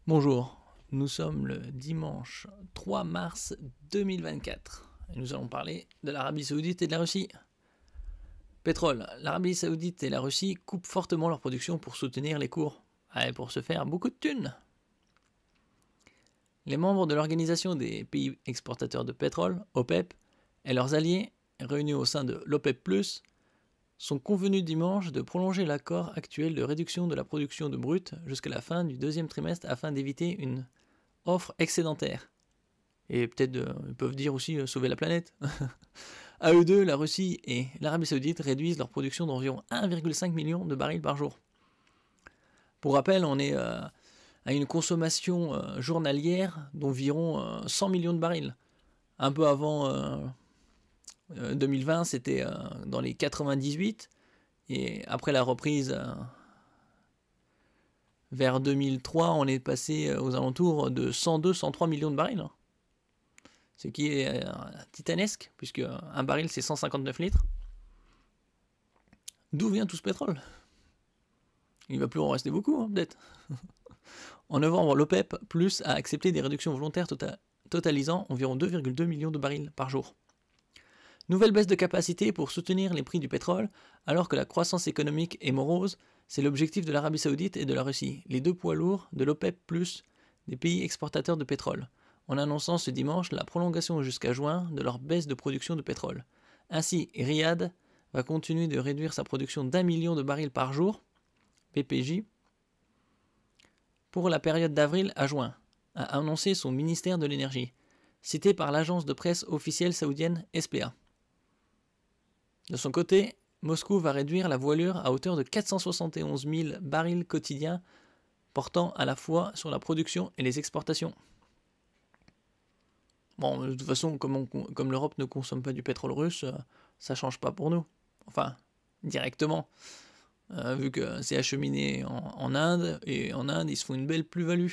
Bonjour, nous sommes le dimanche 3 mars 2024 et nous allons parler de l'Arabie Saoudite et de la Russie. Pétrole, l'Arabie Saoudite et la Russie coupent fortement leur production pour soutenir les cours et pour se faire beaucoup de thunes. Les membres de l'Organisation des pays exportateurs de pétrole, OPEP, et leurs alliés, réunis au sein de l'OPEP+, sont convenus dimanche de prolonger l'accord actuel de réduction de la production de brut jusqu'à la fin du deuxième trimestre afin d'éviter une offre excédentaire. Et peut-être, ils peuvent dire aussi sauver la planète. À eux deux, la Russie et l'Arabie Saoudite réduisent leur production d'environ 1,5 million de barils par jour. Pour rappel, on est à une consommation journalière d'environ 100 millions de barils. Un peu avant 2020, c'était dans les 98. Et après la reprise vers 2003, on est passé aux alentours de 102-103 millions de barils. Ce qui est titanesque, puisque un baril c'est 159 litres. D'où vient tout ce pétrole? Il va plus en rester beaucoup, hein, peut-être. En novembre, l'OPEP Plus a accepté des réductions volontaires totalisant environ 2,2 millions de barils par jour. Nouvelle baisse de capacité pour soutenir les prix du pétrole, alors que la croissance économique est morose, c'est l'objectif de l'Arabie Saoudite et de la Russie, les deux poids lourds de l'OPEP+, des pays exportateurs de pétrole, en annonçant ce dimanche la prolongation jusqu'à juin de leur baisse de production de pétrole. Ainsi, Riyad va continuer de réduire sa production d'1 million de barils par jour, PPJ, pour la période d'avril à juin, a annoncé son ministère de l'énergie, cité par l'agence de presse officielle saoudienne SPA. De son côté, Moscou va réduire la voilure à hauteur de 471 000 barils quotidiens, portant à la fois sur la production et les exportations. Bon, de toute façon, comme l'Europe ne consomme pas du pétrole russe, ça change pas pour nous. Enfin, directement. Vu que c'est acheminé en Inde, et en Inde, ils se font une belle plus-value.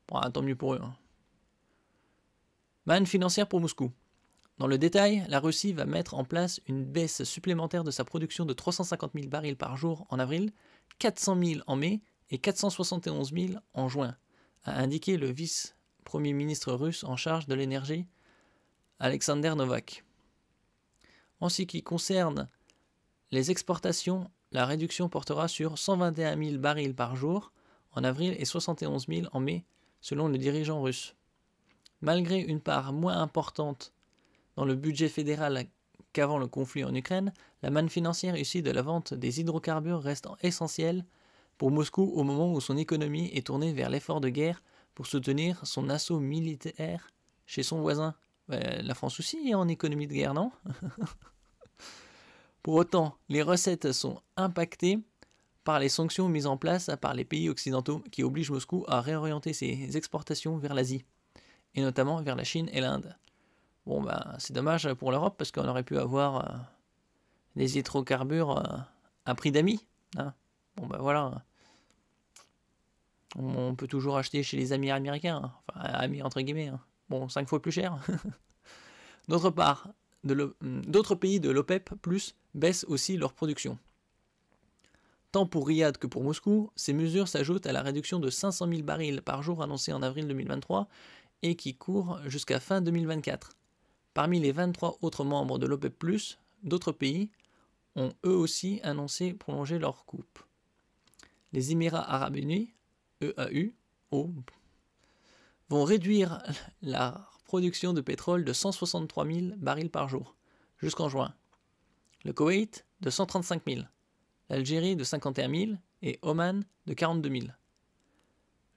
Bon, tant mieux pour eux. Hein. Manne financière pour Moscou. Dans le détail, la Russie va mettre en place une baisse supplémentaire de sa production de 350 000 barils par jour en avril, 400 000 en mai et 471 000 en juin, a indiqué le vice-premier ministre russe en charge de l'énergie, Alexander Novak. En ce qui concerne les exportations, la réduction portera sur 121 000 barils par jour en avril et 71 000 en mai, selon le dirigeant russe. Malgré une part moins importante dans le budget fédéral qu'avant le conflit en Ukraine, la manne financière issue de la vente des hydrocarbures reste essentielle pour Moscou au moment où son économie est tournée vers l'effort de guerre pour soutenir son assaut militaire chez son voisin. La France aussi est en économie de guerre, non? Pour autant, les recettes sont impactées par les sanctions mises en place par les pays occidentaux qui obligent Moscou à réorienter ses exportations vers l'Asie, et notamment vers la Chine et l'Inde. Bon, c'est dommage pour l'Europe parce qu'on aurait pu avoir des hydrocarbures à prix d'amis. Hein. Bon, voilà. On peut toujours acheter chez les amis américains. Hein. Enfin, amis entre guillemets. Hein. Bon, 5 fois plus cher. D'autre part, d'autres pays de l'OPEP Plus baissent aussi leur production. Tant pour Riyad que pour Moscou, ces mesures s'ajoutent à la réduction de 500 000 barils par jour annoncée en avril 2023 et qui court jusqu'à fin 2024. Parmi les 23 autres membres de l'OPEP+, d'autres pays ont eux aussi annoncé prolonger leur coupe. Les Émirats Arabes Unis, EAU, vont réduire la production de pétrole de 163 000 barils par jour, jusqu'en juin. Le Koweït de 135 000, l'Algérie de 51 000 et Oman de 42 000.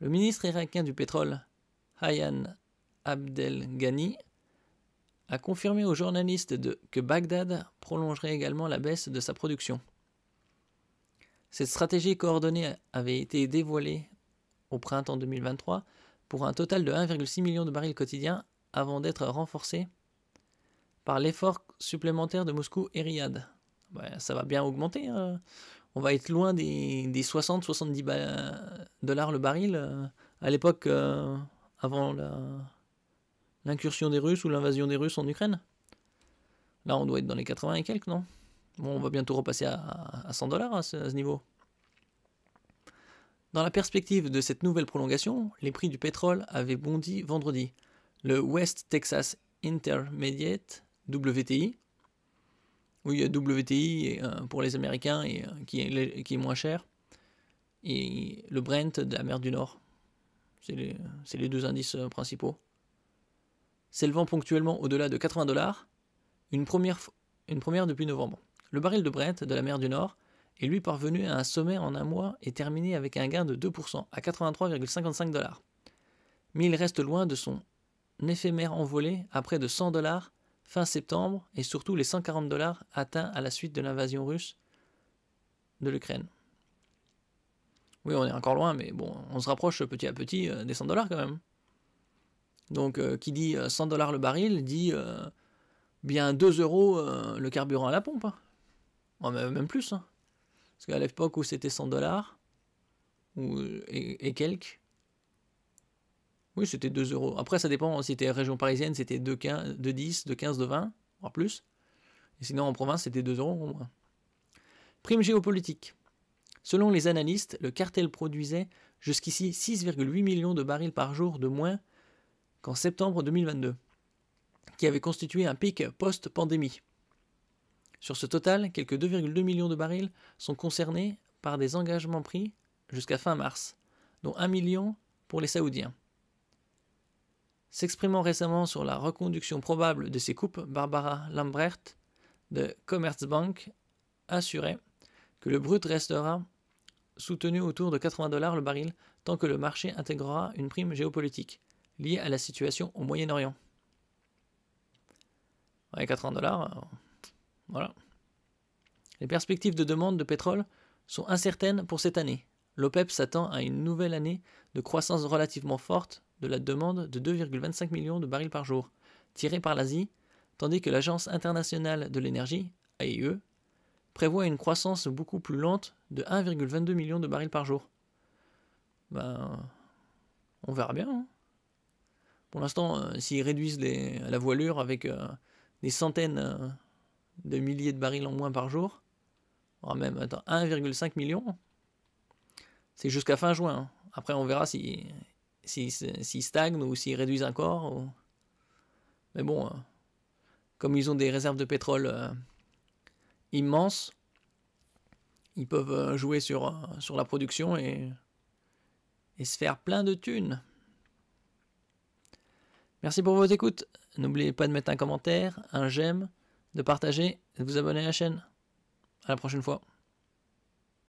Le ministre irakien du pétrole, Hayyan Abdelghani, a confirmé aux journalistes que Bagdad prolongerait également la baisse de sa production. Cette stratégie coordonnée avait été dévoilée au printemps 2023 pour un total de 1,6 million de barils quotidiens avant d'être renforcée par l'effort supplémentaire de Moscou et Riyad. Ça va bien augmenter. On va être loin des 60-70 dollars le baril à l'époque avant l'incursion des Russes ou l'invasion des Russes en Ukraine. Là, on doit être dans les 80 et quelques, non? Bon, on va bientôt repasser à 100 dollars à ce niveau. Dans la perspective de cette nouvelle prolongation, les prix du pétrole avaient bondi vendredi. Le West Texas Intermediate, WTI, oui, WTI pour les Américains et qui est moins cher, et le Brent de la mer du Nord. C'est les deux indices principaux. S'élevant ponctuellement au-delà de 80 $, une première depuis novembre. Le baril de Brent de la mer du Nord est lui parvenu à un sommet en un mois et terminé avec un gain de 2% à 83,55 $. Mais il reste loin de son éphémère envolée à près de 100 $ fin septembre et surtout les 140 $ atteints à la suite de l'invasion russe de l'Ukraine. Oui, on est encore loin, mais bon, on se rapproche petit à petit des 100 $ quand même. Donc, qui dit 100 $ le baril, dit bien 2 € le carburant à la pompe. Hein. Bon, même plus. Hein. Parce qu'à l'époque où c'était 100 $, et quelques, oui, c'était 2 €. Après, ça dépend, si c'était région parisienne, c'était 2,10, 2,15, 2,20, voire plus. Et sinon, en province, c'était 2 € au moins. Prime géopolitique. Selon les analystes, le cartel produisait jusqu'ici 6,8 millions de barils par jour de moins qu'en septembre 2022, qui avait constitué un pic post-pandémie. Sur ce total, quelques 2,2 millions de barils sont concernés par des engagements pris jusqu'à fin mars, dont 1 million pour les Saoudiens. S'exprimant récemment sur la reconduction probable de ces coupes, Barbara Lambrecht de Commerzbank assurait que le brut restera soutenu autour de 80 $ le baril tant que le marché intégrera une prime géopolitique liée à la situation au Moyen-Orient. Ouais, 80 $, voilà. Les perspectives de demande de pétrole sont incertaines pour cette année. L'OPEP s'attend à une nouvelle année de croissance relativement forte de la demande de 2,25 millions de barils par jour, tirée par l'Asie, tandis que l'Agence internationale de l'énergie, AIE, prévoit une croissance beaucoup plus lente de 1,22 million de barils par jour. Ben, on verra bien. Hein. Pour l'instant, s'ils réduisent la voilure avec des centaines de milliers de barils en moins par jour, même 1,5 million, c'est jusqu'à fin juin. Hein. Après, on verra s'ils stagnent ou s'ils réduisent encore. Ou... Mais bon, comme ils ont des réserves de pétrole immenses, ils peuvent jouer sur la production et se faire plein de thunes. Merci pour votre écoute. N'oubliez pas de mettre un commentaire, un j'aime, de partager et de vous abonner à la chaîne. À la prochaine fois.